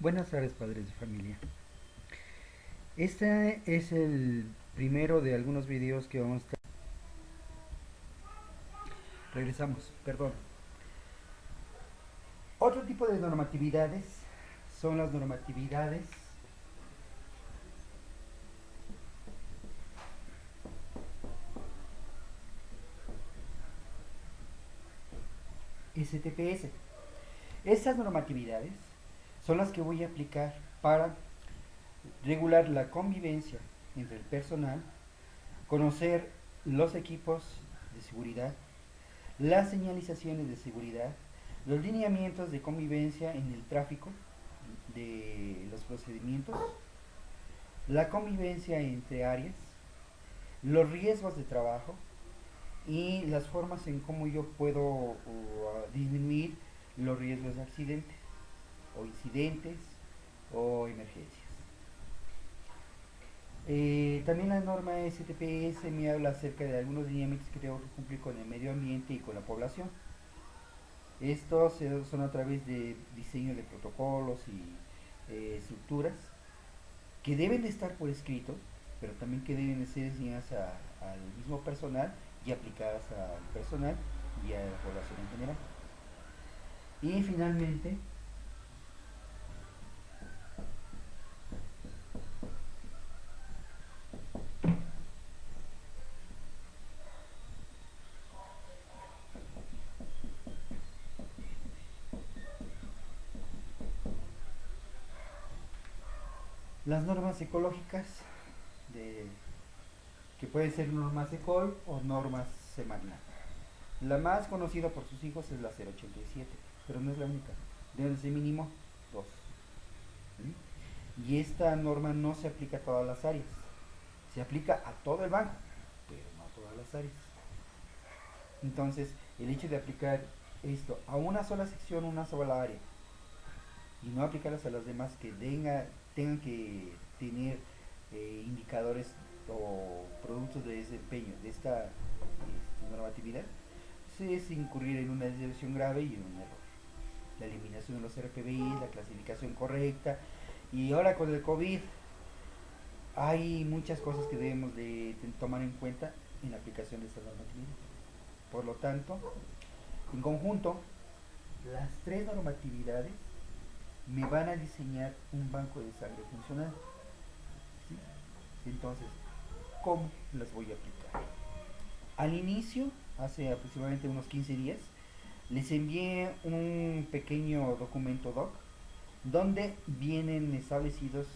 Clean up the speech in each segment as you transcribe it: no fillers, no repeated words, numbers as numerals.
Buenas tardes, padres de familia. Este es el primero de algunos videos que vamos a estar... Regresamos, perdón. Otro tipo de normatividades son las normatividades STPS. Estas normatividades son las que voy a aplicar para regular la convivencia entre el personal, conocer los equipos de seguridad, las señalizaciones de seguridad, los lineamientos de convivencia en el tráfico de los procedimientos, la convivencia entre áreas, los riesgos de trabajo y las formas en cómo yo puedo disminuir los riesgos de accidentes o incidentes o emergencias. También la norma STPS me habla acerca de algunos lineamientos que tengo que cumplir con el medio ambiente y con la población. Estos son a través de diseño de protocolos y estructuras que deben de estar por escrito, pero también que deben de ser enseñadas al mismo personal y aplicadas al personal y a la población en general. Y finalmente, las normas ecológicas, de, que pueden ser normas ECOL o normas Semarnat. La más conocida por sus hijos es la 087, pero no es la única. Deben ser mínimo dos. ¿Sí? Y esta norma no se aplica a todas las áreas. Se aplica a todo el banco, pero no a todas las áreas. Entonces, el hecho de aplicar esto a una sola sección, una sola área, y no aplicarlas a las demás que tengan que tener indicadores o productos de desempeño de esta normatividad, es incurrir en una desviación grave y en un error. La eliminación de los RPBI, la clasificación correcta, y ahora con el COVID hay muchas cosas que debemos de tomar en cuenta en la aplicación de esta normatividad. Por lo tanto, en conjunto, las tres normatividades me van a diseñar un banco de sangre funcional. ¿Sí? Entonces, ¿cómo las voy a aplicar? Al inicio, hace aproximadamente unos 15 días, les envié un pequeño documento doc donde vienen establecidos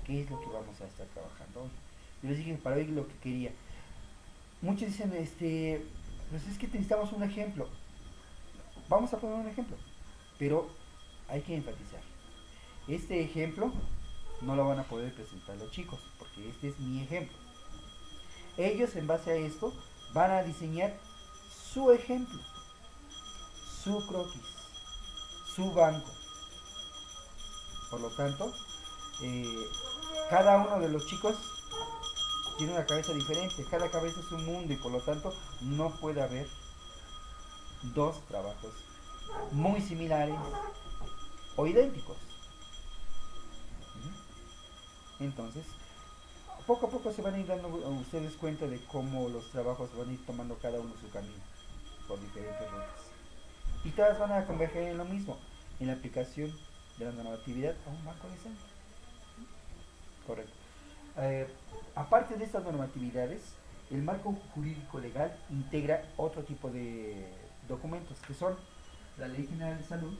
qué es lo que vamos a estar trabajando hoy. Yo les dije para hoy lo que quería. Muchos dicen, pues es que necesitamos un ejemplo. Vamos a poner un ejemplo, pero hay que enfatizar. Este ejemplo no lo van a poder presentar los chicos, porque este es mi ejemplo. Ellos en base a esto van a diseñar su ejemplo, su croquis, su banco. Por lo tanto, eh, cada uno de los chicos tiene una cabeza diferente, cada cabeza es un mundo y por lo tanto no puede haber dos trabajos muy similares o idénticos. Entonces, poco a poco se van a ir dando a ustedes cuenta de cómo los trabajos van a ir tomando cada uno su camino por diferentes rutas. Y todas van a converger en lo mismo, en la aplicación de la normatividad a un banco de sangre. Correcto. Eh, Aparte de estas normatividades, el marco jurídico legal integra otro tipo de documentos que son la Ley General de Salud,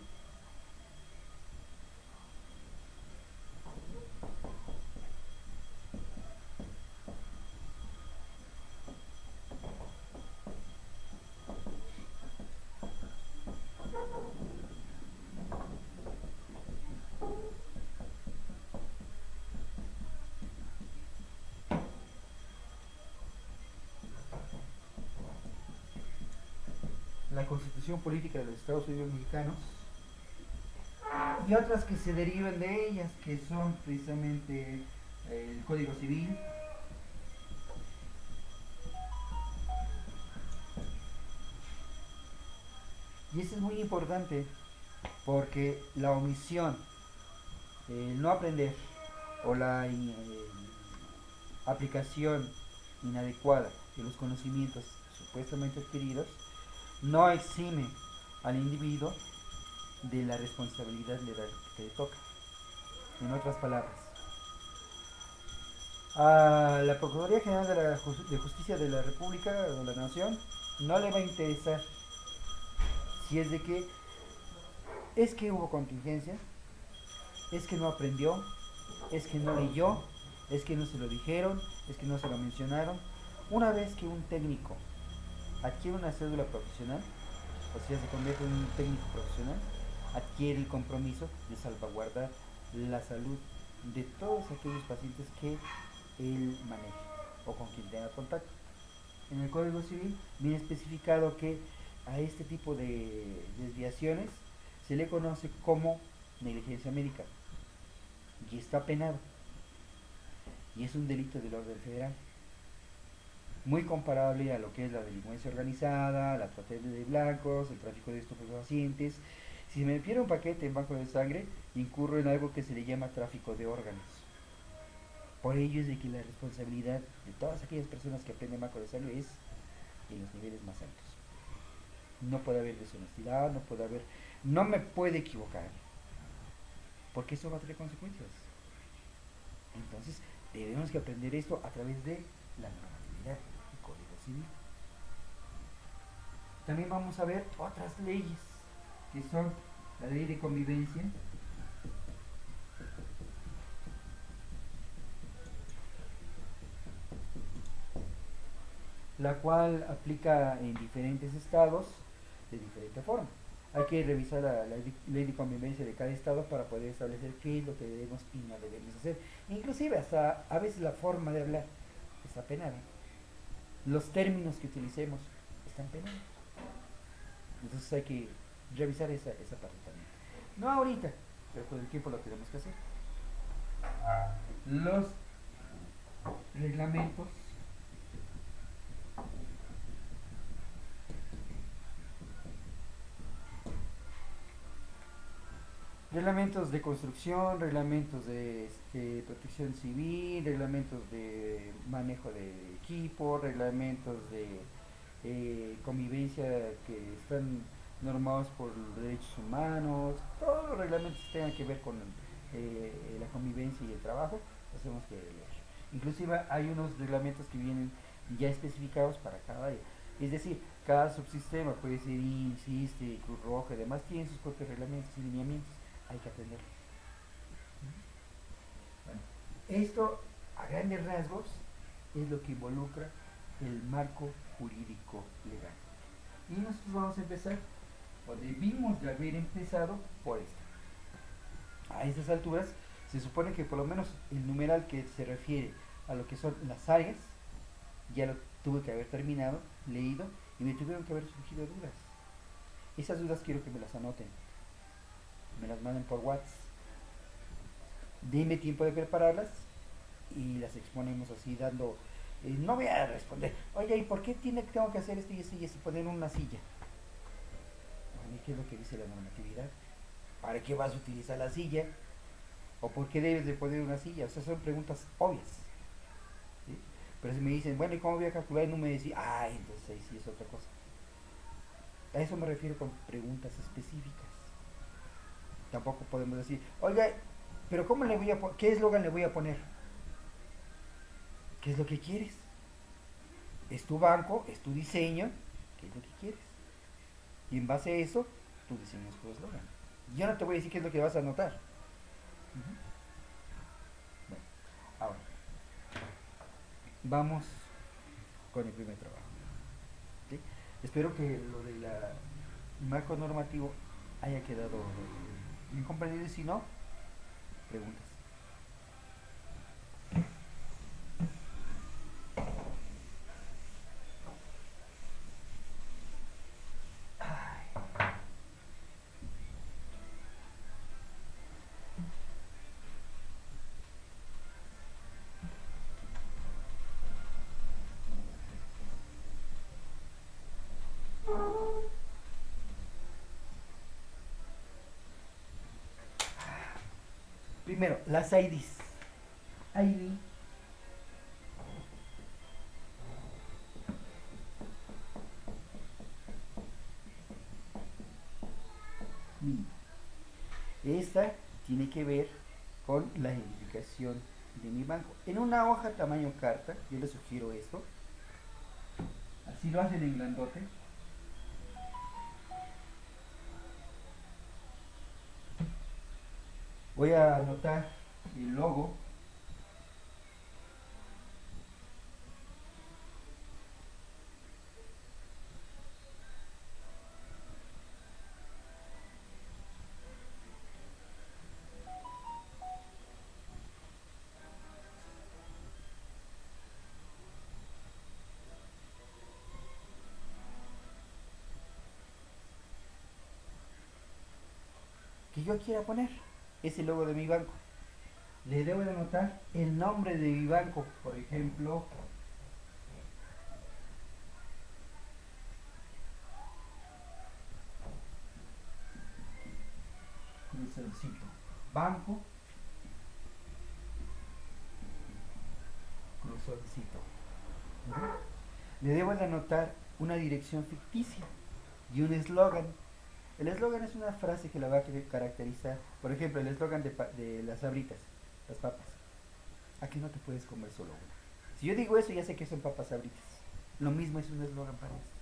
la Constitución Política de los Estados Unidos Mexicanos y otras que se derivan de ellas, que son precisamente el Código Civil. Y eso es muy importante porque la omisión el no aprender o la aplicación inadecuada de los conocimientos supuestamente adquiridos no exime al individuo de la responsabilidad legal que le toca. En otras palabras, a la Procuraduría General de Justicia de la República o de la Nación no le va a interesar si es de que es que hubo contingencia, es que no aprendió, es que no leyó, es que no se lo dijeron, es que no se lo mencionaron. Una vez que un técnico adquiere una cédula profesional, o sea, se convierte en un técnico profesional, adquiere el compromiso de salvaguardar la salud de todos aquellos pacientes que él maneje o con quien tenga contacto. En el Código Civil viene especificado que a este tipo de desviaciones se le conoce como negligencia médica y está penado y es un delito del orden federal, muy comparable a lo que es la delincuencia organizada, la trata de blancos, el tráfico de estupefacientes. Si me pierde un paquete en banco de sangre, incurro en algo que se le llama tráfico de órganos. Por ello es de que la responsabilidad de todas aquellas personas que aprenden banco de sangre es en los niveles más altos. No puede haber deshonestidad, no puede haber, no me puede equivocar, porque eso va a tener consecuencias. Entonces debemos que aprender esto a través de la normatividad, el Código Civil. También vamos a ver otras leyes, que son la ley de convivencia, la cual aplica en diferentes estados de diferente forma. Hay que revisar la ley de convivencia de cada estado para poder establecer qué es lo que debemos y no debemos hacer. Inclusive hasta a veces la forma de hablar está penada. Los términos que utilicemos están penados. Entonces hay que revisar esa parte también. No ahorita, pero con el tiempo lo tenemos que hacer. Los reglamentos reglamentos de construcción, reglamentos de protección civil, reglamentos de manejo de equipo, reglamentos de convivencia que están normados por los derechos humanos, todos los reglamentos que tengan que ver con la convivencia y el trabajo, los tenemos que leer. Inclusive hay unos reglamentos que vienen ya especificados para cada área. Es decir, cada subsistema, puede ser IMSS, ISSSTE, Cruz Roja y demás, tienen sus propios reglamentos y lineamientos. Hay que aprenderlos. Bueno, esto a grandes rasgos es lo que involucra el marco jurídico legal. Y nosotros vamos a empezar, o debimos de haber empezado por esto. A estas alturas se supone que por lo menos el numeral que se refiere a lo que son las áreas ya lo tuve que haber terminado, leído, y me tuvieron que haber surgido dudas. Esas dudas quiero que me las anoten, me las manden por WhatsApp, denme tiempo de prepararlas y las exponemos así dando, no voy a responder, oye, ¿y por qué tengo que hacer esto y esto y esto? Poner una silla. ¿Qué es lo que dice la normatividad? ¿Para qué vas a utilizar la silla? ¿O por qué debes de poner una silla? O sea, son preguntas obvias, ¿sí? Pero si me dicen, bueno, ¿y cómo voy a calcular? Y no me decís, entonces ahí sí es otra cosa. A eso me refiero con preguntas específicas. Tampoco podemos decir, oiga, pero ¿cómo le voy a qué eslogan le voy a poner? ¿Qué es lo que quieres? Es tu banco, es tu diseño, ¿qué es lo que quieres? Y en base a eso, tú diseñas tu eslogan. Yo no te voy a decir qué es lo que vas a anotar. Bueno, ahora, vamos con el primer trabajo. ¿Sí? Espero que lo del marco normativo haya quedado bien comprendido y si no, preguntas. Primero, las IDs. ID mínima. Esta tiene que ver con la identificación de mi banco. En una hoja tamaño carta, yo les sugiero esto. Así lo hacen en grandote. Voy a anotar el logo. Que yo quiera poner. Es el logo de mi banco. Le debo de anotar el nombre de mi banco. Por ejemplo, cruzoncito. Banco, cruzoncito. Le debo de anotar una dirección ficticia y un eslogan. El eslogan es una frase que la va a caracterizar. Por ejemplo, el eslogan de las sabritas, las papas. Aquí no te puedes comer solo una. Si yo digo eso, ya sé que son papas sabritas. Lo mismo es un eslogan para esto.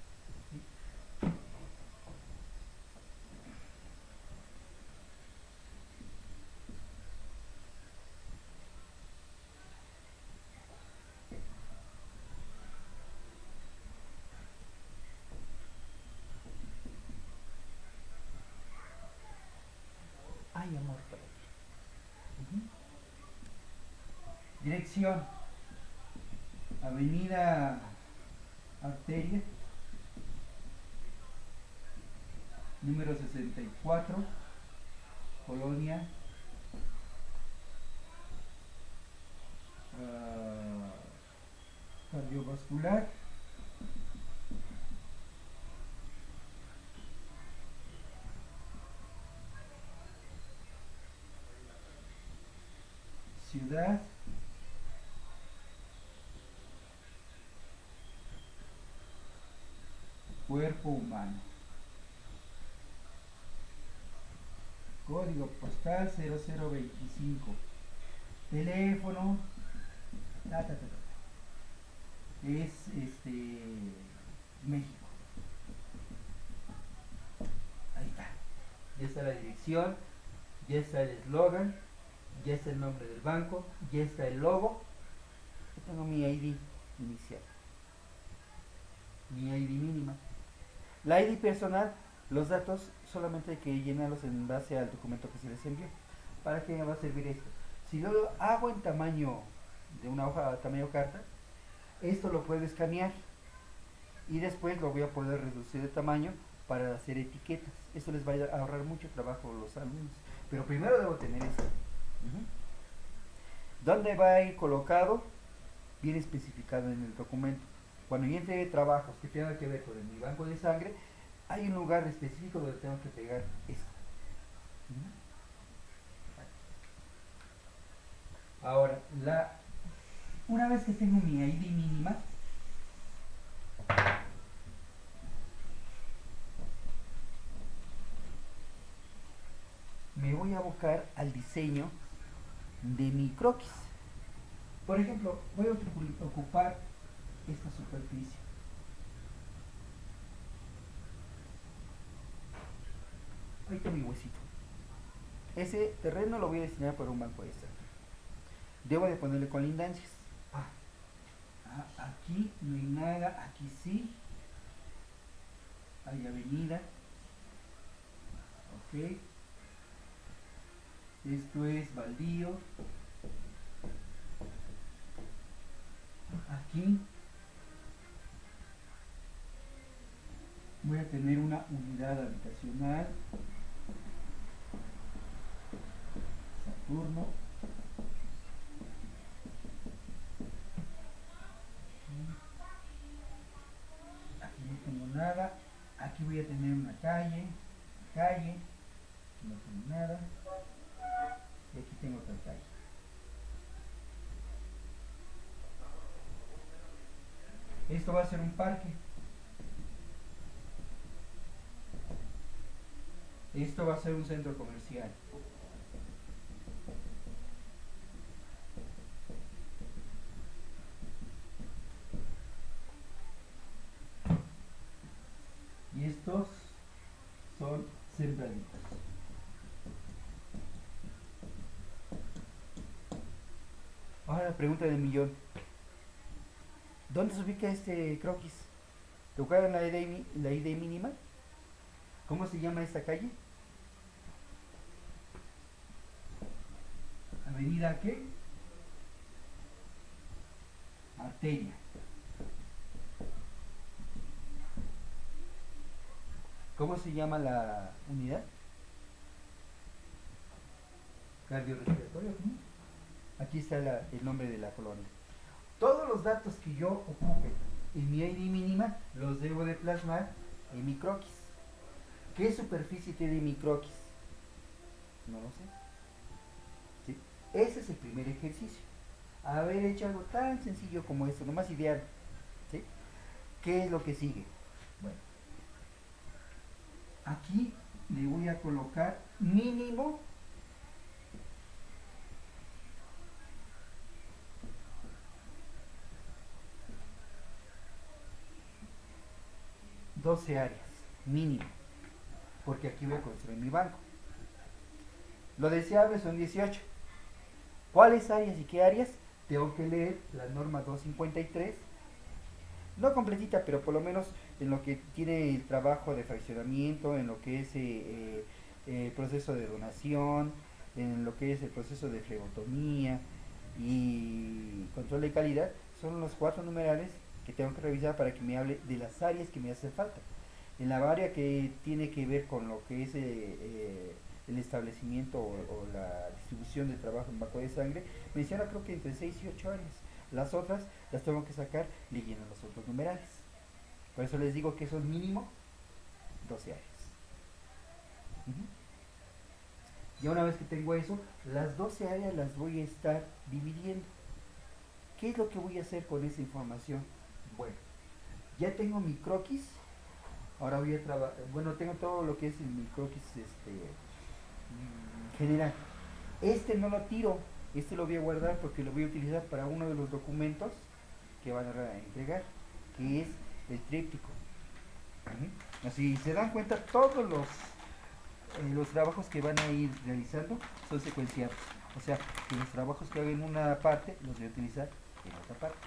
Ay, amor, para ti. Dirección: Avenida Arteria, número 64, Colonia Cardiovascular, Ciudad Cuerpo Humano. Código postal 0025. Teléfono. Es México. Ahí está. Ya está la dirección, ya está el eslogan, ya está el nombre del banco, ya está el logo. Yo tengo mi ID inicial, mi ID mínima. La ID personal, los datos solamente hay que llenarlos en base al documento que se les envió. ¿Para qué me va a servir esto? Si yo lo hago en tamaño de una hoja, tamaño carta, esto lo puedo escanear y después lo voy a poder reducir de tamaño para hacer etiquetas. Esto les va a ahorrar mucho trabajo a los alumnos. Pero primero debo tener esto. ¿Dónde va a ir colocado? Bien especificado en el documento. Cuando yo entregue trabajos que tengan que ver con mi banco de sangre, hay un lugar específico donde tengo que pegar esto. Ahora, una vez que tengo mi ID mínima, me voy a abocar al diseño de mi croquis. Por ejemplo, voy a ocupar esta superficie. Ahí está mi huesito. Ese terreno lo voy a destinar para un banco de sangre. Debo de ponerle colindancias. Aquí no hay nada, aquí sí. Hay avenida. Ok. Esto es baldío. Aquí voy a tener una unidad habitacional. Saturno. Aquí no tengo nada. Aquí voy a tener una calle. No tengo nada. Y aquí tengo otra calle. Esto va a ser un parque. Esto va a ser un centro comercial. Y estos son sembraditos. Ahora la pregunta del millón. ¿Dónde se ubica este croquis? ¿Te acuerdas la ID mínima? ¿Cómo se llama esta calle? ¿Avenida qué? Arteria. ¿Cómo se llama la unidad? Cardiorrespiratorio. Aquí está el nombre de la colonia. Todos los datos que yo ocupe en mi ID mínima los debo de plasmar en mi croquis. ¿Qué superficie tiene mi croquis? No lo sé. ¿Sí? Ese es el primer ejercicio. Haber hecho algo tan sencillo como esto, nomás ideal. ¿Sí? ¿Qué es lo que sigue? Bueno, aquí le voy a colocar mínimo 12 áreas, mínimo, porque aquí voy a construir mi banco. Lo deseable son 18. ¿Cuáles áreas y qué áreas? Tengo que leer la norma 253, no completita, pero por lo menos en lo que tiene el trabajo de fraccionamiento, en lo que es el proceso de donación, en lo que es el proceso de flebotomía y control de calidad, son los 4 numerales que tengo que revisar para que me hable de las áreas que me hacen falta. En la área que tiene que ver con lo que es el establecimiento o la distribución de trabajo en banco de sangre, menciona creo que entre 6 y 8 áreas. Las otras las tengo que sacar leyendo los otros numerales. Por eso les digo que son mínimo 12 áreas. Ya una vez que tengo eso, las 12 áreas las voy a estar dividiendo. ¿Qué es lo que voy a hacer con esa información? Bueno, ya tengo mi croquis. Ahora voy a trabajar, bueno, tengo todo lo que es mi croquis general. Este no lo tiro, este lo voy a guardar porque lo voy a utilizar para uno de los documentos que van a entregar, que es el tríptico. Así se dan cuenta, todos los trabajos que van a ir realizando son secuenciados. O sea, que los trabajos que hago en una parte los voy a utilizar en otra parte.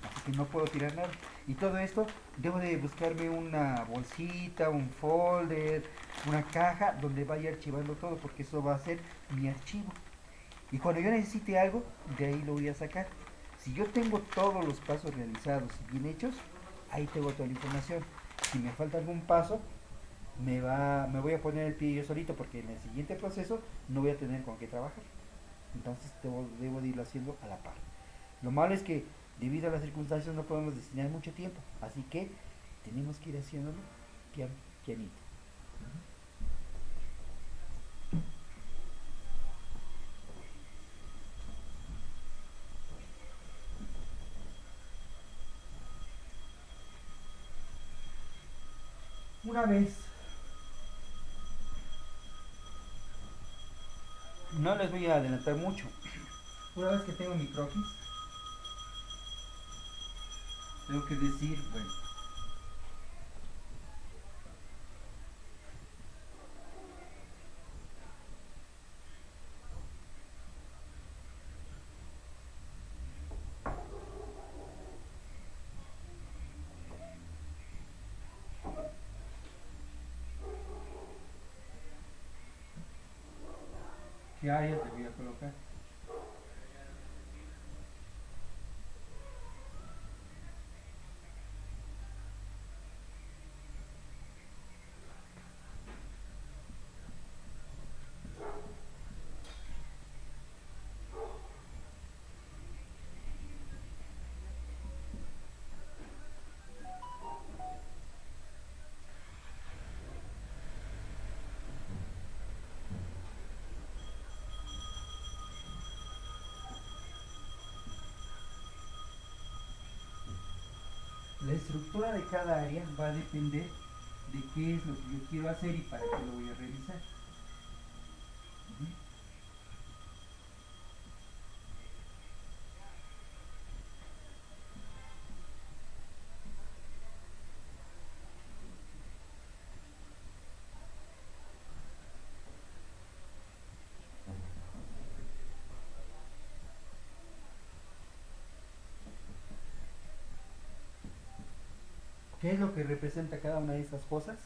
Así que no puedo tirar nada. Y todo esto debo de buscarme una bolsita, un folder, una caja donde vaya archivando todo, porque eso va a ser mi archivo. Y cuando yo necesite algo, de ahí lo voy a sacar. Si yo tengo todos los pasos realizados y bien hechos, ahí tengo toda la información. Si me falta algún paso, me voy a poner el pie yo solito, porque en el siguiente proceso no voy a tener con qué trabajar. Entonces debo de irlo haciendo a la par. Lo malo es que debido a las circunstancias no podemos destinar mucho tiempo, así que tenemos que ir haciéndolo pianito. Una vez, no les voy a adelantar mucho, una vez que tengo mi croquis, tengo que decir, bueno, ¿qué áreas le voy a colocar? La estructura de cada área va a depender de qué es lo que yo quiero hacer y para qué lo voy a realizar. Ujú. ¿Qué es lo que representa cada una de estas cosas?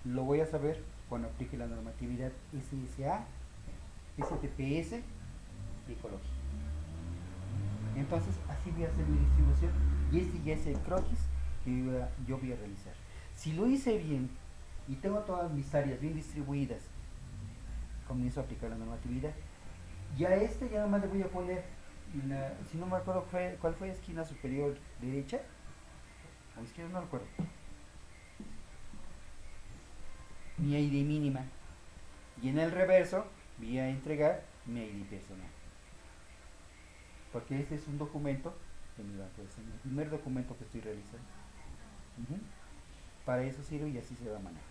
Lo voy a saber cuando aplique la normatividad SSA, STPS y ecológica. Entonces, así voy a hacer mi distribución y este ya es el croquis que yo voy a realizar. Si lo hice bien y tengo todas mis áreas bien distribuidas, comienzo a aplicar la normatividad. Ya este ya nada más le voy a poner, si no me acuerdo cuál fue, esquina superior derecha o izquierda, no recuerdo, mi ID mínima. Y en el reverso voy a entregar mi ID personal. Porque este es un documento de mi banco de sangre, el primer documento que estoy realizando. Ujú. Para eso sirve y así se va a manejar.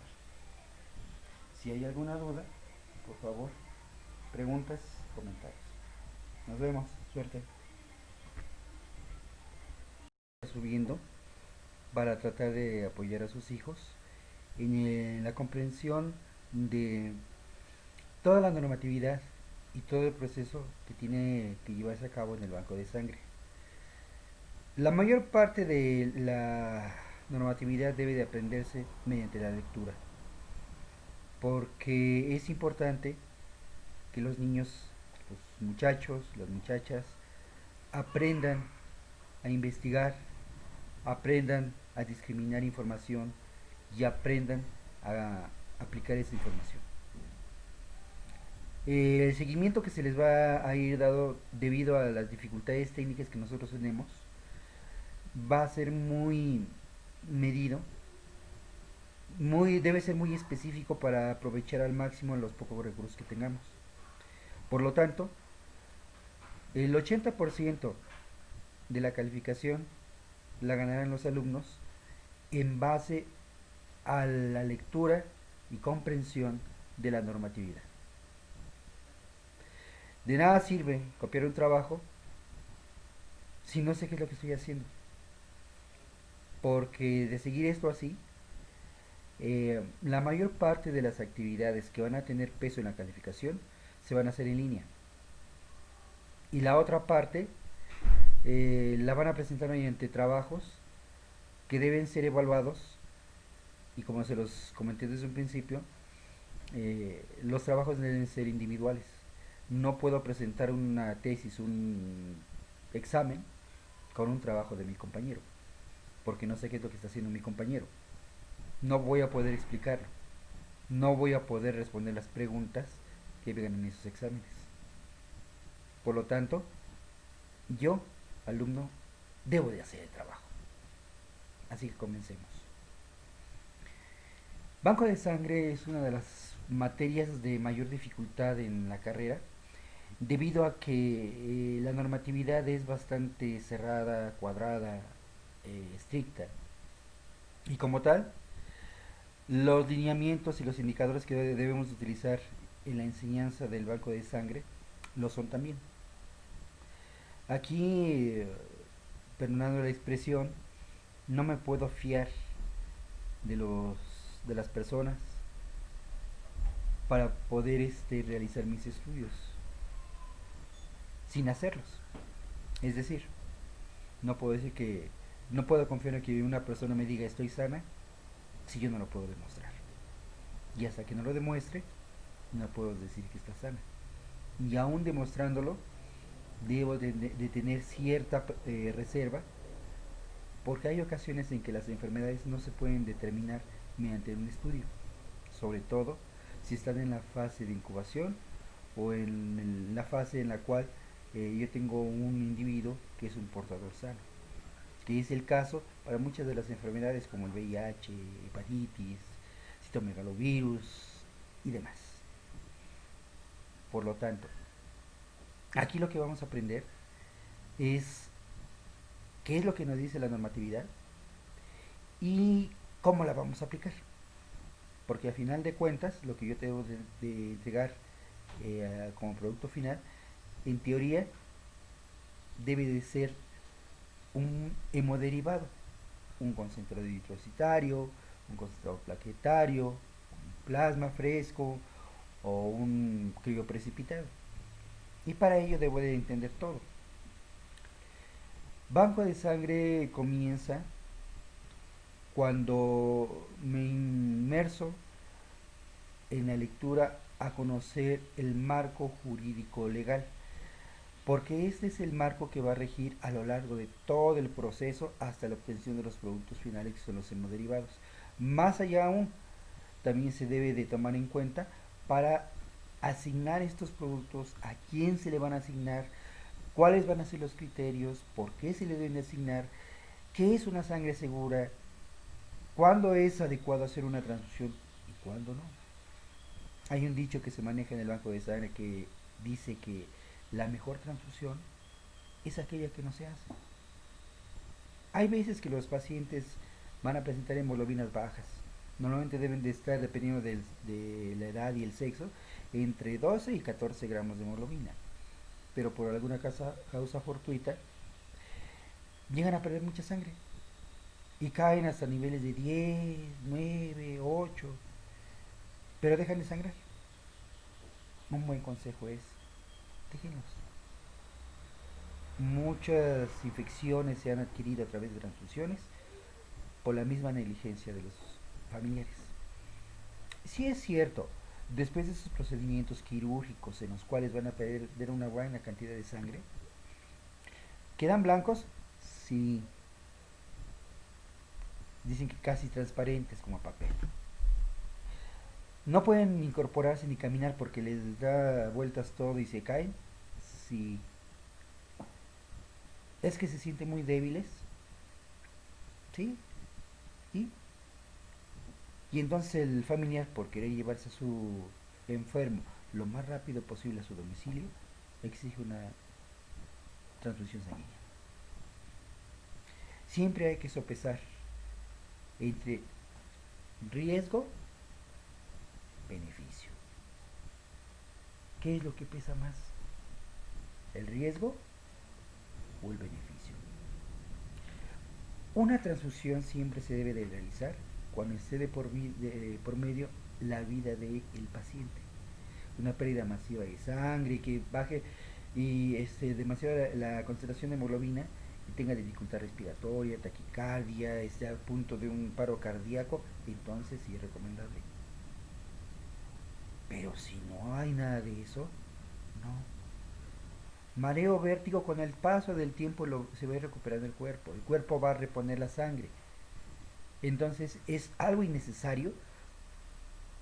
Si hay alguna duda, por favor, preguntas, comentarios. Nos vemos, suerte. Subiendo para tratar de apoyar a sus hijos en la comprensión de toda la normatividad y todo el proceso que tiene que llevarse a cabo en el banco de sangre. La mayor parte de la normatividad debe de aprenderse mediante la lectura, porque es importante que los niños, los muchachos, las muchachas, aprendan a investigar, aprendan a discriminar información y aprendan a aplicar esa información. El seguimiento que se les va a ir dado debido a las dificultades técnicas que nosotros tenemos va a ser muy medido, debe ser muy específico para aprovechar al máximo los pocos recursos que tengamos. Por lo tanto, el 80% de la calificación la ganarán los alumnos en base a la lectura y comprensión de la normatividad. De nada sirve copiar un trabajo si no sé qué es lo que estoy haciendo. Porque de seguir esto así, la mayor parte de las actividades que van a tener peso en la calificación se van a hacer en línea. Y la otra parte la van a presentar mediante trabajos que deben ser evaluados. Y como se los comenté desde un principio, los trabajos deben ser individuales. No puedo presentar una tesis, un examen con un trabajo de mi compañero, porque no sé qué es lo que está haciendo mi compañero. No voy a poder explicarlo. No voy a poder responder las preguntas que vengan en esos exámenes. Por lo tanto, yo, alumno, debo de hacer el trabajo. Así que comencemos. Banco de sangre es una de las materias de mayor dificultad en la carrera, debido a que la normatividad es bastante cerrada, cuadrada, estricta. Y como tal, los lineamientos y los indicadores que debemos utilizar en la enseñanza del banco de sangre lo son también. Aquí, perdonando la expresión, no me puedo fiar de de las personas para poder realizar mis estudios sin hacerlos. Es decir, no puedo decir que no puedo confiar en que una persona me diga estoy sana si yo no lo puedo demostrar. Y hasta que no lo demuestre, no puedo decir que está sana. Y aún demostrándolo, debo de tener cierta reserva, porque hay ocasiones en que las enfermedades no se pueden determinar mediante un estudio, sobre todo si están en la fase de incubación o en la fase en la cual yo tengo un individuo que es un portador sano, que es el caso para muchas de las enfermedades como el VIH, hepatitis, citomegalovirus y demás. Por lo tanto, aquí lo que vamos a aprender es qué es lo que nos dice la normatividad y cómo la vamos a aplicar. Porque al final de cuentas, lo que yo tengo de entregar como producto final, en teoría, debe de ser un hemoderivado, un concentrado eritrocitario, un concentrado plaquetario, un plasma fresco o un crioprecipitado. Y para ello debo de entender todo. Banco de sangre comienza cuando me inmerso en la lectura a conocer el marco jurídico legal, porque este es el marco que va a regir a lo largo de todo el proceso hasta la obtención de los productos finales que son los hemoderivados. Más allá aún, también se debe de tomar en cuenta para asignar estos productos, a quién se le van a asignar, cuáles van a ser los criterios, por qué se le deben de asignar, qué es una sangre segura, cuándo es adecuado hacer una transfusión y cuándo no. Hay un dicho que se maneja en el banco de sangre que dice que la mejor transfusión es aquella que no se hace. Hay veces que los pacientes van a presentar hemoglobinas bajas. Normalmente deben de estar, dependiendo de la edad y el sexo, entre 12 y 14 gramos de hemoglobina. Pero por alguna causa fortuita, llegan a perder mucha sangre. Y caen hasta niveles de 10, 9, 8. Pero dejan de sangrar. Un buen consejo es, déjenlos. Muchas infecciones se han adquirido a través de transfusiones por la misma negligencia de los familiares. Sí es cierto, después de esos procedimientos quirúrgicos en los cuales van a perder una buena cantidad de sangre, ¿quedan blancos? Sí. Dicen que casi transparentes como papel. ¿No pueden incorporarse ni caminar porque les da vueltas todo y se caen? Sí. ¿Es que se sienten muy débiles? Sí. ¿Y? Y entonces el familiar, por querer llevarse a su enfermo lo más rápido posible a su domicilio, exige una transfusión sanguínea. Siempre hay que sopesar entre riesgo, beneficio. ¿Qué es lo que pesa más? ¿El riesgo o el beneficio? Una transfusión siempre se debe de realizar cuando esté por medio la vida del paciente. Una pérdida masiva de sangre, que baje y demasiado la concentración de hemoglobina y tenga dificultad respiratoria, taquicardia, esté a punto de un paro cardíaco, entonces sí es recomendable. Pero si no hay nada de eso, no. Mareo, vértigo, con el paso del tiempo se va a ir recuperando el cuerpo va a reponer la sangre. Entonces es algo innecesario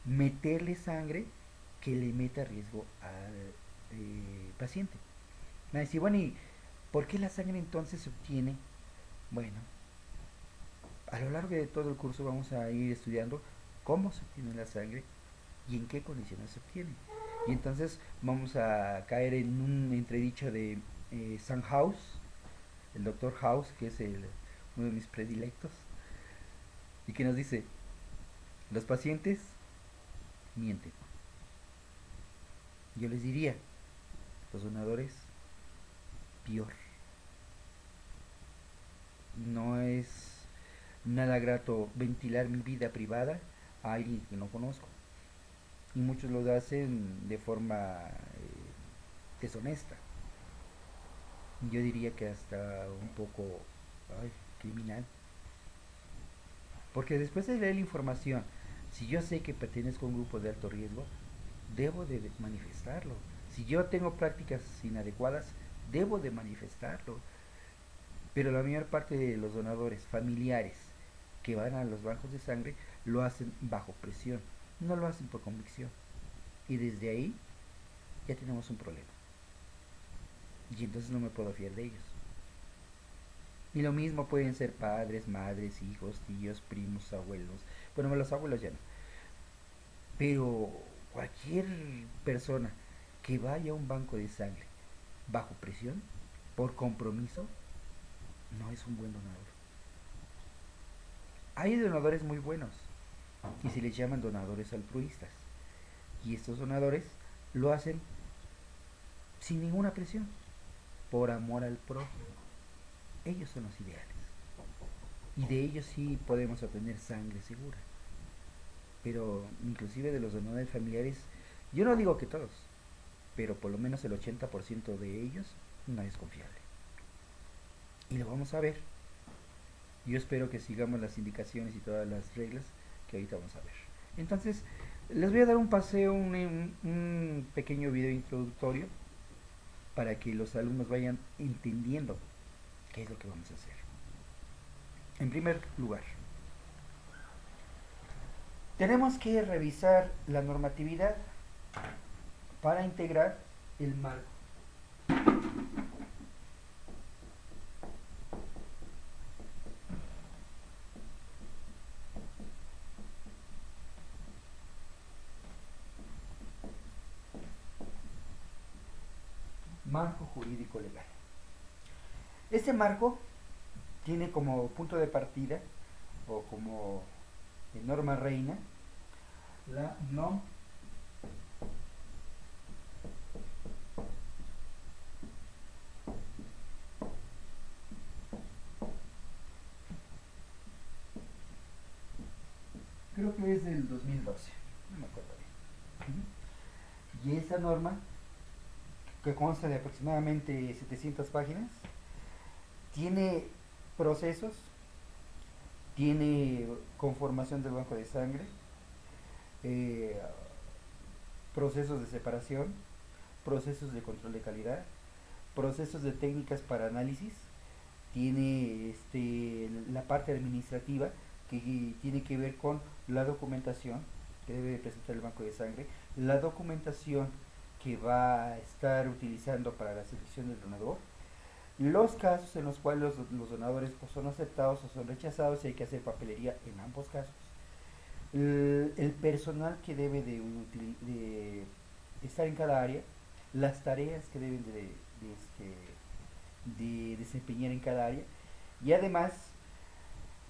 meterle sangre que le meta riesgo al paciente. Me decir, bueno, ¿y por qué la sangre entonces se obtiene? Bueno, a lo largo de todo el curso vamos a ir estudiando cómo se obtiene la sangre y en qué condiciones se obtiene. Y entonces vamos a caer en un entredicho de Sandhaus, el doctor House, que es uno de mis predilectos, y que nos dice, los pacientes mienten. Yo les diría, los donadores, peor. No es nada grato ventilar mi vida privada a alguien que no conozco. Y muchos lo hacen de forma deshonesta. Yo diría que hasta un poco criminal. Porque después de leer la información, si yo sé que pertenezco a un grupo de alto riesgo, debo de manifestarlo. Si yo tengo prácticas inadecuadas, debo de manifestarlo. Pero la mayor parte de los donadores familiares que van a los bancos de sangre lo hacen bajo presión, no lo hacen por convicción. Y desde ahí ya tenemos un problema. Y entonces no me puedo fiar de ellos. Y lo mismo pueden ser padres, madres, hijos, tíos, primos, abuelos. Bueno, los abuelos ya no. Pero cualquier persona que vaya a un banco de sangre bajo presión, por compromiso, no es un buen donador. Hay donadores muy buenos y se les llaman donadores altruistas. Y estos donadores lo hacen sin ninguna presión, por amor al prójimo. Ellos son los ideales. Y de ellos sí podemos obtener sangre segura. Pero inclusive de los donadores familiares, yo no digo que todos, pero por lo menos el 80% de ellos no es confiable. Y lo vamos a ver. Yo espero que sigamos las indicaciones y todas las reglas que ahorita vamos a ver. Entonces, les voy a dar un paseo, un pequeño video introductorio para que los alumnos vayan entendiendo qué es lo que vamos a hacer. En primer lugar, tenemos que revisar la normatividad para integrar el marco. Marco jurídico legal. Este marco tiene como punto de partida o como norma reina la NOM creo que es del 2012, no me acuerdo bien. Y esa norma, que consta de aproximadamente 700 páginas, tiene procesos, tiene conformación del banco de sangre, eh, procesos de separación, procesos de control de calidad, procesos de técnicas para análisis, tiene la parte administrativa que tiene que ver con la documentación que debe presentar el banco de sangre, la documentación que va a estar utilizando para la selección del donador, los casos en los cuales los donadores pues, son aceptados o son rechazados y hay que hacer papelería en ambos casos, el personal que debe de estar en cada área, las tareas que deben de desempeñar en cada área, y además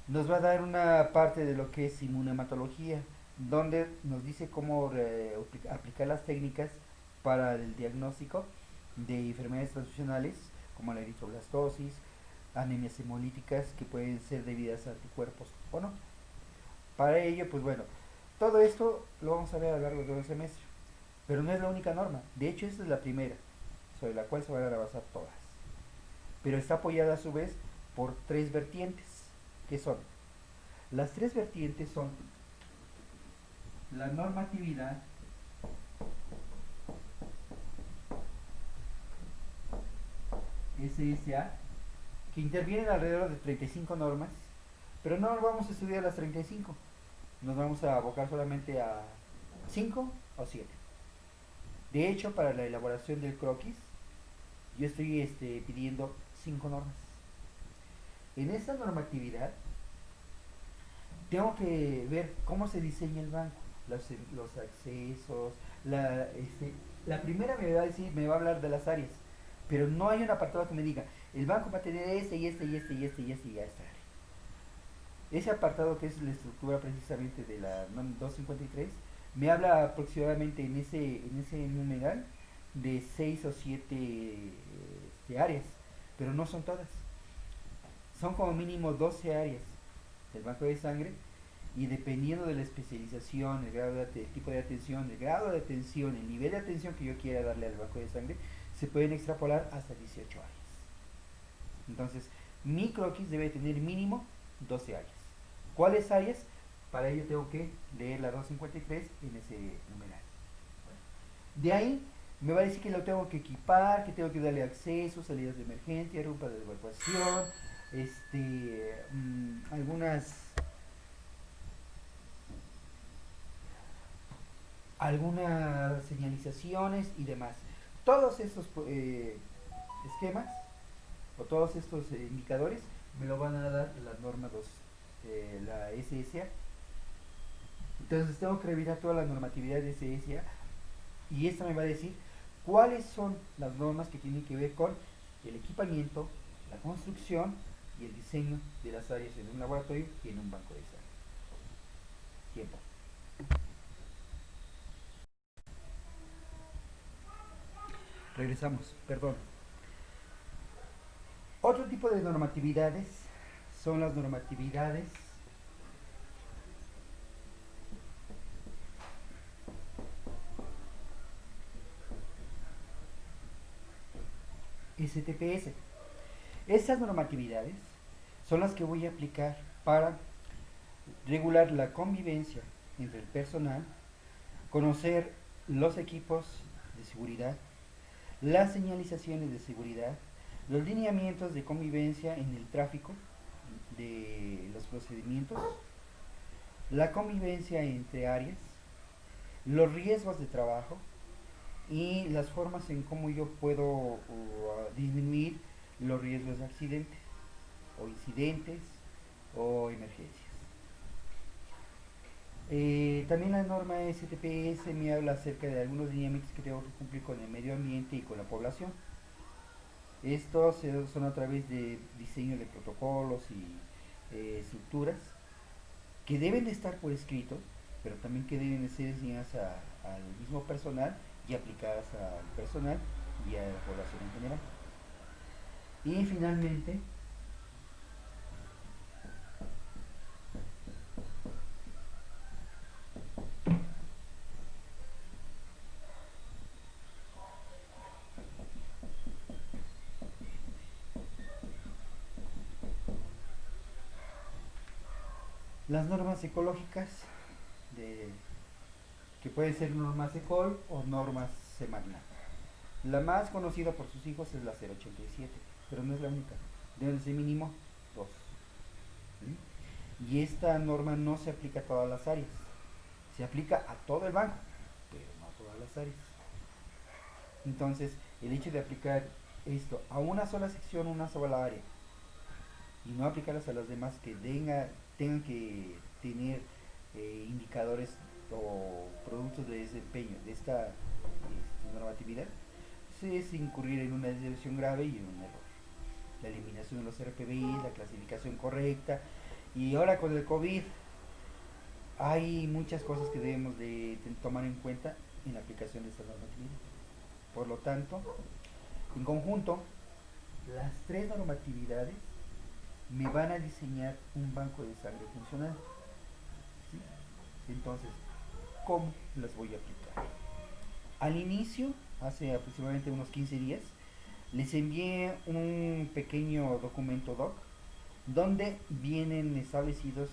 nos va a dar una parte de lo que es inmunohematología, donde nos dice cómo aplicar las técnicas para el diagnóstico de enfermedades transfusionales como la eritroblastosis, anemias hemolíticas que pueden ser debidas a anticuerpos o no. Para ello, pues bueno, todo esto lo vamos a ver a lo largo de todo el semestre, pero no es la única norma. De hecho, esta es la primera sobre la cual se van a basar todas, pero está apoyada a su vez por tres vertientes, que son, las tres vertientes son la normatividad, SSA, que intervienen alrededor de 35 normas, pero no vamos a estudiar las 35, nos vamos a abocar solamente a 5 o 7. De hecho, para la elaboración del croquis, yo estoy pidiendo 5 normas. En esta normatividad, tengo que ver cómo se diseña el banco, los accesos, la primera me va a decir, me va a hablar de las áreas, pero no hay un apartado que me diga, el banco va a tener este y este y este y este y este y esta área. Ese apartado que es la estructura precisamente de la NOM 253 me habla aproximadamente en ese numeral de 6 o 7 áreas, pero no son todas. Son como mínimo 12 áreas del banco de sangre y dependiendo de la especialización, el grado el tipo de atención, el grado de atención, el nivel de atención que yo quiera darle al banco de sangre, se pueden extrapolar hasta 18 áreas. Entonces, mi croquis debe tener mínimo 12 áreas. ¿Cuáles áreas? Para ello tengo que leer la 253 en ese numeral. De ahí me va a decir que lo tengo que equipar, que tengo que darle acceso, salidas de emergencia, ruta de evacuación, algunas señalizaciones y demás. Todos estos esquemas o todos estos indicadores me lo van a dar la norma 2, la SSA. Entonces tengo que revisar toda la normatividad de SSA y esta me va a decir cuáles son las normas que tienen que ver con el equipamiento, la construcción y el diseño de las áreas en un laboratorio y en un banco de sangre. Tiempo. Regresamos, perdón. Otro tipo de normatividades son las normatividades STPS. Estas normatividades son las que voy a aplicar para regular la convivencia entre el personal, conocer los equipos de seguridad, las señalizaciones de seguridad, los lineamientos de convivencia en el tráfico de los procedimientos, la convivencia entre áreas, los riesgos de trabajo y las formas en cómo yo puedo disminuir los riesgos de accidentes o incidentes o emergencias. También la norma STPS me habla acerca de algunos lineamientos que tengo que cumplir con el medio ambiente y con la población. Estos son a través de diseño de protocolos y estructuras que deben de estar por escrito, pero también que deben de ser enseñadas al mismo personal y aplicadas al personal y a la población en general. Y finalmente, las normas ecológicas, de, que pueden ser normas ECOL o normas Semarnat. La más conocida por sus hijos es la 087, pero no es la única. Deben ser mínimo dos. ¿Sí? Y esta norma no se aplica a todas las áreas. Se aplica a todo el banco, pero no a todas las áreas. Entonces, el hecho de aplicar esto a una sola sección, una sola área, y no aplicarlas a las demás que tengan que tener indicadores o productos de desempeño de esta normatividad, es incurrir en una desviación grave y en un error. La eliminación de los RPBI, la clasificación correcta, y ahora con el COVID hay muchas cosas que debemos de tomar en cuenta en la aplicación de esta normatividad. Por lo tanto, en conjunto, las tres normatividades me van a diseñar un banco de sangre funcional. ¿Sí? Entonces, ¿cómo las voy a aplicar? Al inicio, hace aproximadamente unos 15 días, les envié un pequeño documento doc donde vienen establecidos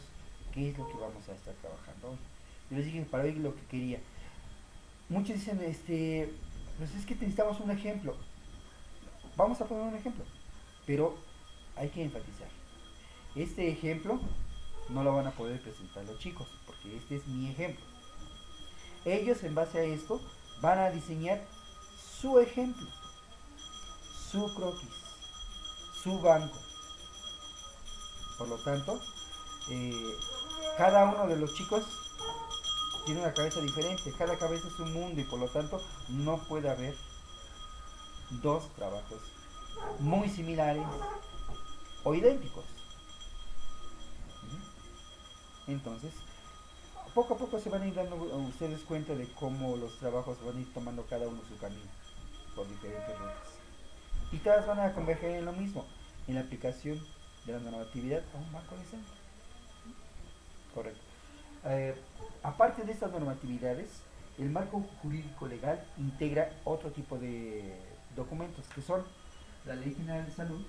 qué es lo que vamos a estar trabajando hoy. Yo les dije para hoy lo que quería. Muchos dicen, pues es que necesitamos un ejemplo. Vamos a poner un ejemplo, pero hay que enfatizar. Este ejemplo no lo van a poder presentar los chicos, porque este es mi ejemplo. Ellos en base a esto van a diseñar su ejemplo, su croquis, su banco. Por lo tanto, cada uno de los chicos tiene una cabeza diferente, cada cabeza es un mundo y por lo tanto no puede haber dos trabajos muy similares o idénticos. Entonces, poco a poco se van a ir dando ustedes cuenta de cómo los trabajos van a ir tomando cada uno su camino por diferentes rutas. Y todas van a converger en lo mismo, en la aplicación de la normatividad a un banco de sangre. Correcto. Aparte de estas normatividades, el marco jurídico legal integra otro tipo de documentos que son la Ley General de Salud,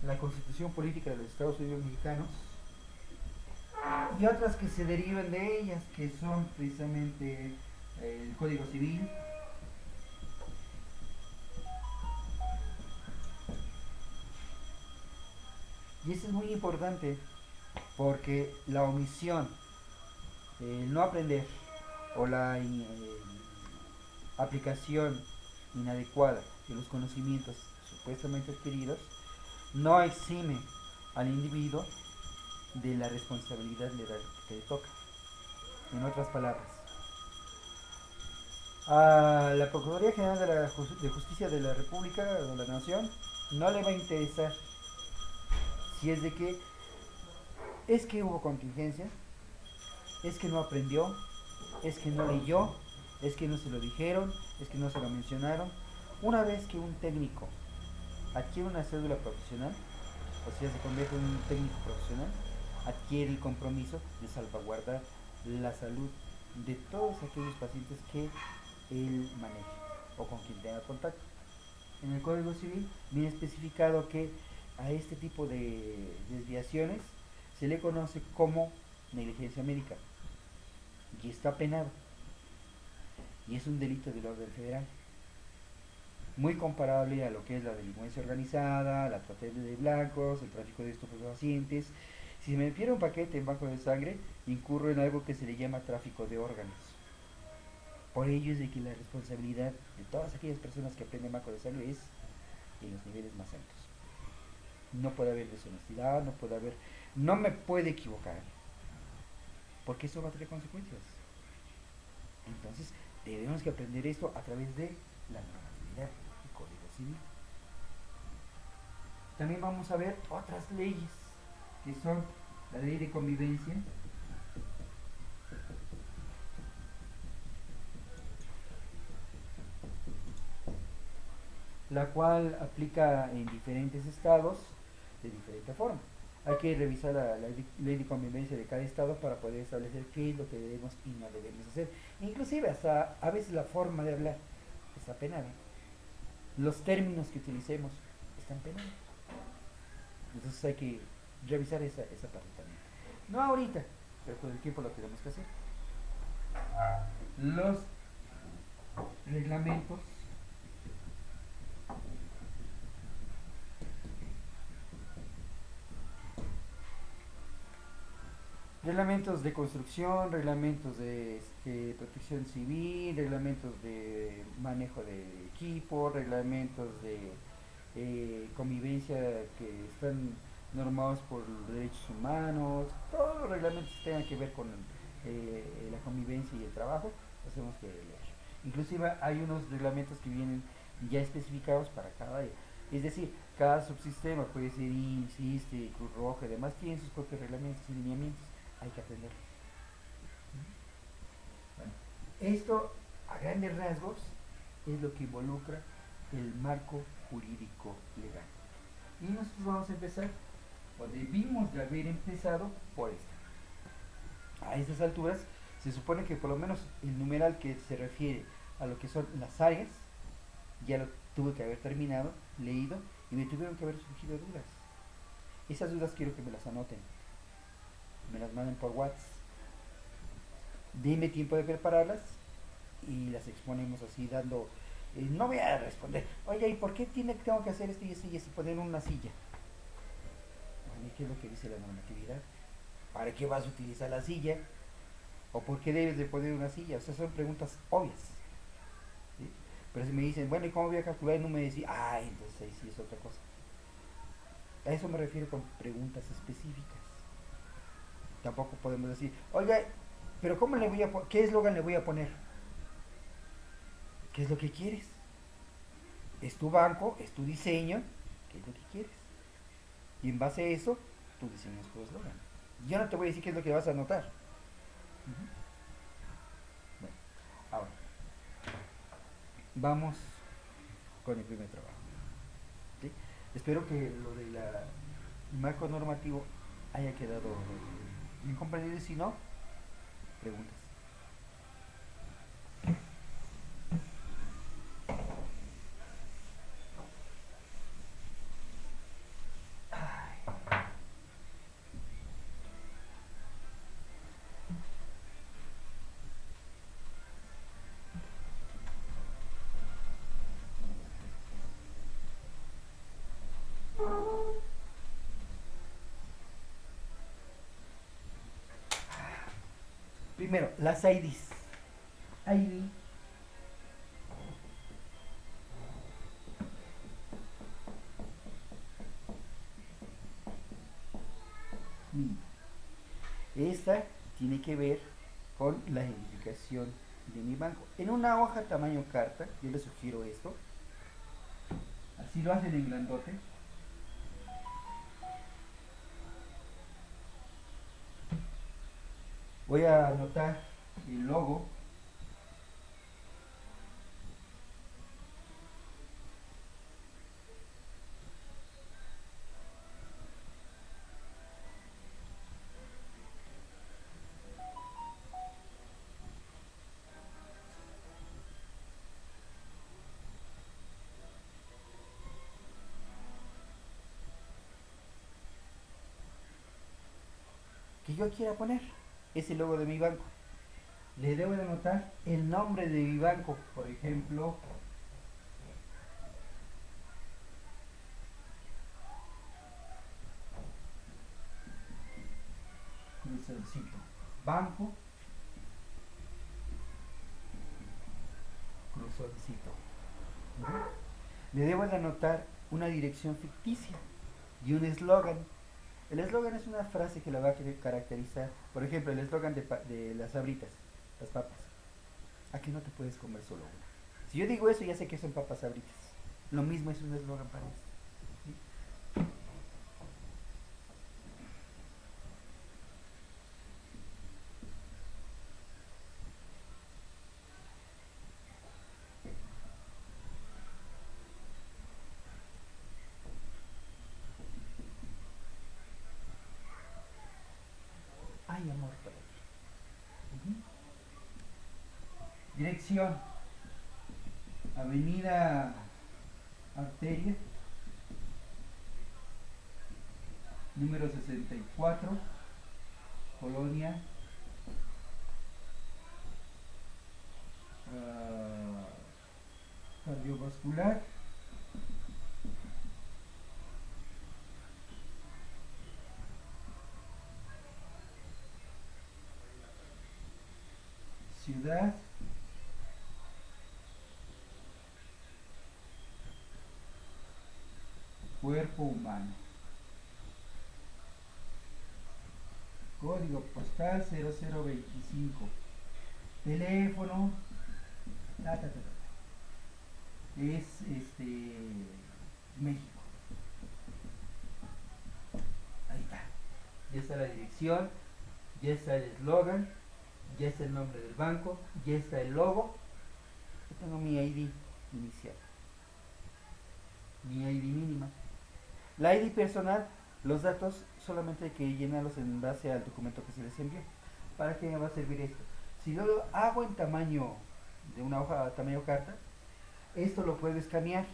la Constitución Política de los Estados Unidos Mexicanos y otras que se derivan de ellas, que son precisamente el Código Civil, y eso es muy importante porque la omisión, el no aprender o la aplicación inadecuada de los conocimientos supuestamente adquiridos no exime al individuo de la responsabilidad legal que le toca. En otras palabras, a la Procuraduría General de Justicia de la República o de la Nación no le va a interesar si es de que es que hubo contingencia, es que no aprendió, es que no leyó, es que no se lo dijeron, es que no se lo mencionaron. Una vez que un técnico adquiere una cédula profesional, o sea, se convierte en un técnico profesional, adquiere el compromiso de salvaguardar la salud de todos aquellos pacientes que él maneje o con quien tenga contacto. En el Código Civil viene especificado que a este tipo de desviaciones se le conoce como negligencia médica y está penado y es un delito del orden federal muy comparable a lo que es la delincuencia organizada, la trata de blancos, el tráfico de estupefacientes. Si me refiere un paquete en banco de sangre, incurro en algo que se le llama tráfico de órganos. Por ello es de que la responsabilidad de todas aquellas personas que aprenden banco de sangre es en los niveles más altos. No puede haber deshonestidad, no puede haber, no me puede equivocar, porque eso va a tener consecuencias. Entonces, debemos que aprender esto a través de la normatividad, el Código Civil. También vamos a ver otras leyes, que son la ley de convivencia, la cual aplica en diferentes estados de diferente forma. Hay que revisar la ley de convivencia de cada estado para poder establecer qué es lo que debemos y no debemos hacer. Inclusive hasta a veces la forma de hablar está penada. Los términos que utilicemos están penados. Entonces hay que revisar esa parte también. No ahorita, pero con el tiempo lo tenemos que hacer. Los reglamentos reglamentos de construcción, reglamentos de protección civil, reglamentos de manejo de equipo, reglamentos de convivencia que están normados por los derechos humanos, todos los reglamentos que tengan que ver con la convivencia y el trabajo, los tenemos que leer. Inclusive hay unos reglamentos que vienen ya especificados para cada área. Es decir, cada subsistema, puede ser IMSS, ISSSTE, Cruz Roja y demás, tienen sus propios reglamentos y lineamientos. Hay que aprenderlos. Bueno, esto a grandes rasgos es lo que involucra el marco jurídico legal. Y nosotros vamos a empezar, o debimos de haber empezado por esto. A estas alturas se supone que por lo menos el numeral que se refiere a lo que son las áreas ya lo tuve que haber terminado, leído, y me tuvieron que haber surgido dudas. Esas dudas quiero que me las anoten, me las manden por WhatsApp, dime tiempo de prepararlas y las exponemos así dando, no voy a responder, oye, ¿y por qué tengo que hacer esto y esto y esto y poner una silla? Bueno, ¿qué es lo que dice la normatividad? ¿Para qué vas a utilizar la silla? ¿O por qué debes de poner una silla? O sea, son preguntas obvias, ¿sí? Pero si me dicen, bueno, ¿y cómo voy a calcular el número? Y decir, entonces ahí sí es otra cosa. A eso me refiero con preguntas específicas. Tampoco podemos decir, oiga, pero ¿cómo le voy a ¿qué eslogan le voy a poner? ¿Qué es lo que quieres? Es tu banco, es tu diseño, ¿qué es lo que quieres? Y en base a eso, tú diseñas tu eslogan. Yo no te voy a decir qué es lo que vas a anotar. Bueno, ahora, vamos con el primer trabajo. ¿Sí? Espero que lo del marco normativo haya quedado bien comprendido y si no, preguntas. Primero, las IDs. ID mínima. Esta tiene que ver con la identificación de mi banco. En una hoja tamaño carta, yo les sugiero esto. Así lo hacen en grandote. Voy a anotar el logo. Que yo quiera poner. Es el logo de mi banco. Le debo de anotar el nombre de mi banco. Por ejemplo, cruzoncito. Banco, cruzoncito. Le debo de anotar una dirección ficticia y un eslogan. El eslogan es una frase que la va a querer caracterizar. Por ejemplo, el eslogan de las sabritas, las papas. Aquí no te puedes comer solo una. Si yo digo eso, ya sé que son papas sabritas. Lo mismo es un eslogan para esto. ¿Sí? Hay amor para ti. Dirección. Avenida Arteria, número 64, Colonia Cardiovascular, Ciudad Cuerpo Humano. Código postal 0025. Teléfono. Es México. Ahí está. Ya está la dirección, ya está el eslogan, ya está el nombre del banco, ya está el logo. Yo tengo mi ID inicial, mi ID mínima. La ID personal, los datos solamente hay que llenarlos en base al documento que se les envió. ¿Para qué me va a servir esto? Si yo lo hago en tamaño de una hoja, tamaño carta, esto lo puedo escanear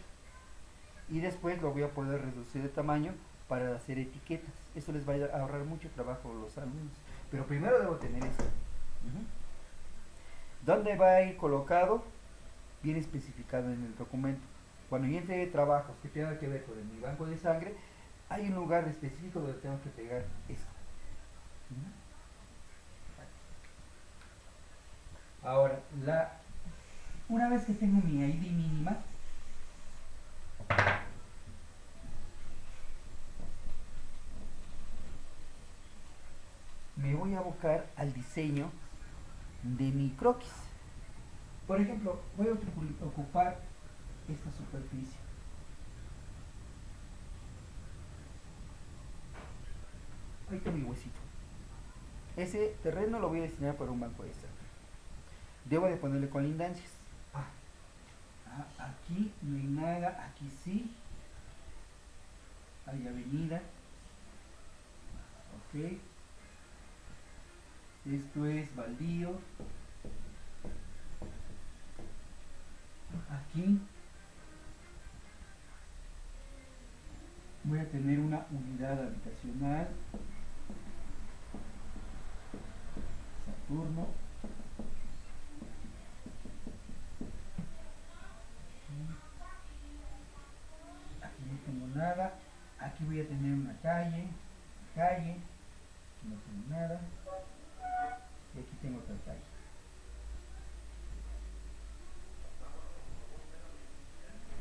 y después lo voy a poder reducir de tamaño para hacer etiquetas. Esto les va a ahorrar mucho trabajo a los alumnos. Pero primero debo tener esto. ¿Dónde va a ir colocado? Bien especificado en el documento. Cuando yo entregue trabajos que tengan que ver con mi banco de sangre, hay un lugar específico donde tengo que pegar esto. Ahora, una vez que tengo mi ID mínima, me voy a abocar al diseño de mi croquis. Por ejemplo, voy a ocupar esta superficie. Ahí está mi huesito. Ese terreno lo voy a destinar para un banco de sangre. Debo de ponerle colindancias. Aquí no hay nada, aquí sí. Hay avenida. Ok. Esto es baldío. Aquí voy a tener una unidad habitacional. Saturno. Aquí no tengo nada. Aquí voy a tener una calle. No tengo nada. Y aquí tengo otra calle.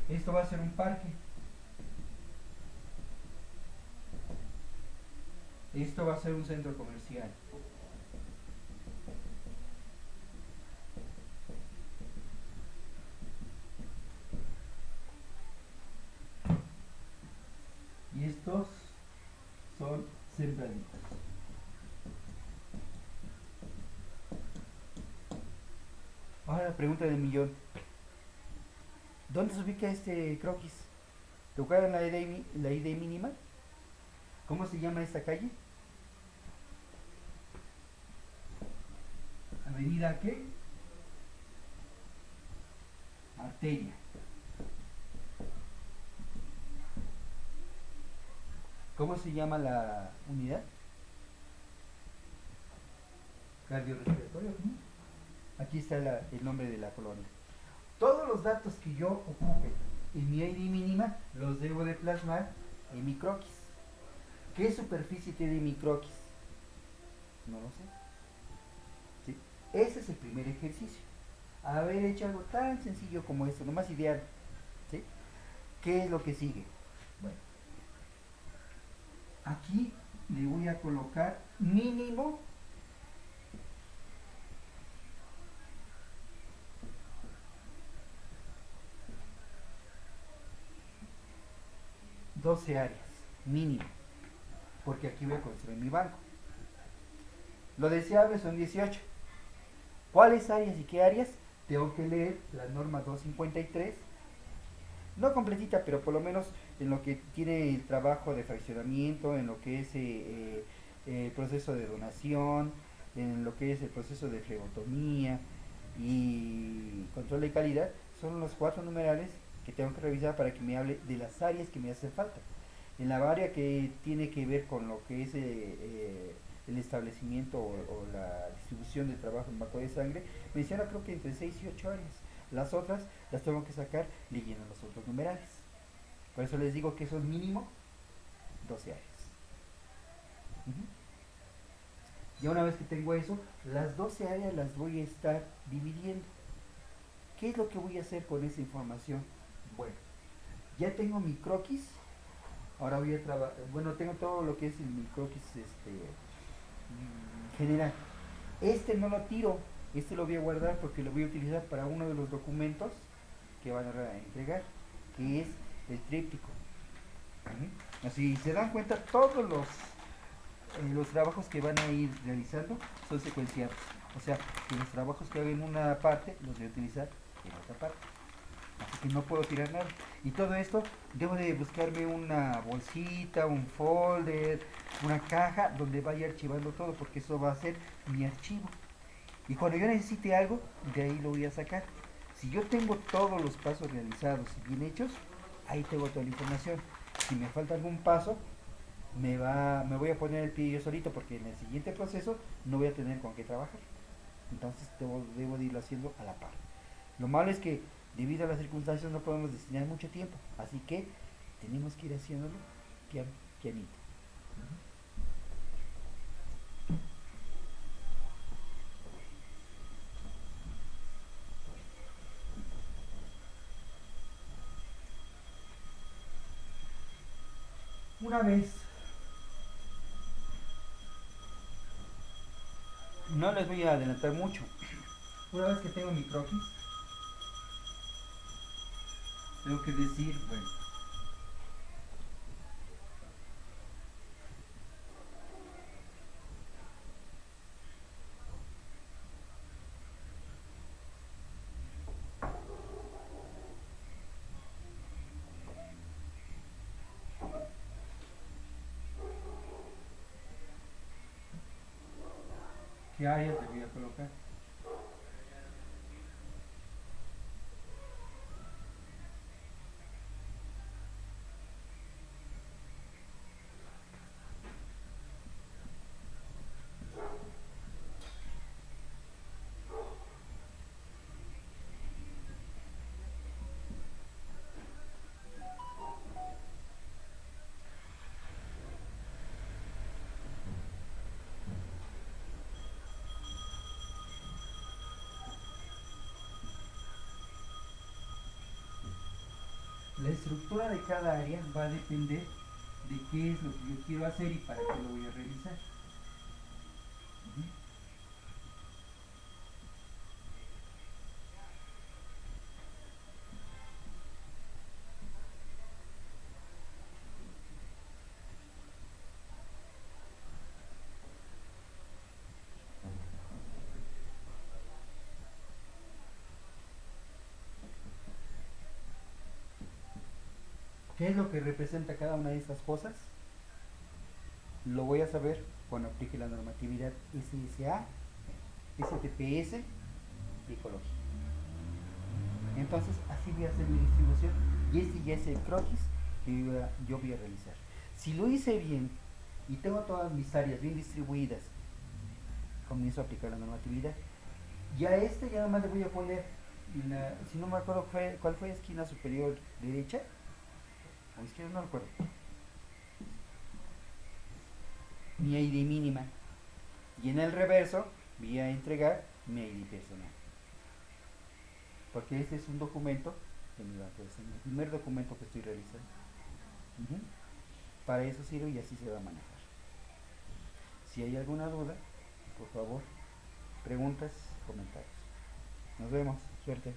Esto va a ser un parque. Esto va a ser un centro comercial. Y estos son sembraditos. Ahora la pregunta del millón. ¿Dónde se ubica este croquis? ¿Te ubicaron la ID mínima? ¿Cómo se llama esta calle? ¿Avenida qué? Arteria. ¿Cómo se llama la unidad? Cardiorrespiratorio, ¿no? Aquí está el nombre de la colonia. Todos los datos que yo ocupe en mi ID mínima los debo de plasmar en mi croquis. ¿Qué superficie tiene mi croquis? No lo sé. ¿Sí? Ese es el primer ejercicio. Haber hecho algo tan sencillo como esto, nomás ideal. ¿Sí? ¿Qué es lo que sigue? Bueno, aquí le voy a colocar mínimo 12 áreas, mínimo, porque aquí voy a construir mi banco. Lo deseable son 18. ¿Cuáles áreas y qué áreas? Tengo que leer la norma 253, no completita, pero por lo menos en lo que tiene el trabajo de fraccionamiento, en lo que es el proceso de donación, en lo que es el proceso de flebotomía y control de calidad, son los 4 numerales que tengo que revisar para que me hable de las áreas que me hacen falta. En la área que tiene que ver con lo que es el establecimiento o la distribución de trabajo en banco de sangre, menciona creo que entre 6 y 8 áreas. Las otras las tengo que sacar leyendo los otros numerales. Por eso les digo que son mínimo 12 áreas. Ya una vez que tengo eso, las 12 áreas las voy a estar dividiendo. ¿Qué es lo que voy a hacer con esa información? Bueno, ya tengo mi croquis. Ahora voy a trabajar, bueno, tengo todo lo que es mi croquis general. Este no lo tiro, este lo voy a guardar porque lo voy a utilizar para uno de los documentos que van a entregar, que es el tríptico. Así se dan cuenta, todos los trabajos que van a ir realizando son secuenciados. O sea, que los trabajos que hago en una parte los voy a utilizar en otra parte. Así que no puedo tirar nada. Y todo esto debo de buscarme una bolsita, un folder, una caja donde vaya archivando todo, porque eso va a ser mi archivo. Y cuando yo necesite algo, de ahí lo voy a sacar. Si yo tengo todos los pasos realizados y bien hechos, ahí tengo toda la información. Si me falta algún paso, me voy a poner el pie yo solito, porque en el siguiente proceso no voy a tener con qué trabajar. Entonces debo de irlo haciendo a la par. Lo malo es que debido a las circunstancias no podemos destinar mucho tiempo, así que tenemos que ir haciéndolo pianito. Una vez, no les voy a adelantar mucho, una vez que tengo mi croquis, tengo que decir, bueno, ¿qué áreas le voy a colocar? estructura de cada área va a depender de qué es lo que yo quiero hacer y para qué lo voy a realizar. Ujú. ¿Qué es lo que representa cada una de estas cosas? Lo voy a saber cuando aplique la normatividad SSA, STPS y ecológica. Entonces, así voy a hacer mi distribución. Y este ya es el croquis que yo voy a realizar. Si lo hice bien y tengo todas mis áreas bien distribuidas, comienzo a aplicar la normatividad. Ya ya nada más le voy a poner, si no me acuerdo cuál fue, esquina superior derecha o izquierda, no recuerdo. Mi ID mínima. Y en el reverso voy a entregar mi ID personal. Porque este es un documento que me va a aparecer, el primer documento que estoy realizando. Uh -huh. Para eso sirve y así se va a manejar. Si hay alguna duda, por favor, preguntas, comentarios. Nos vemos. Suerte.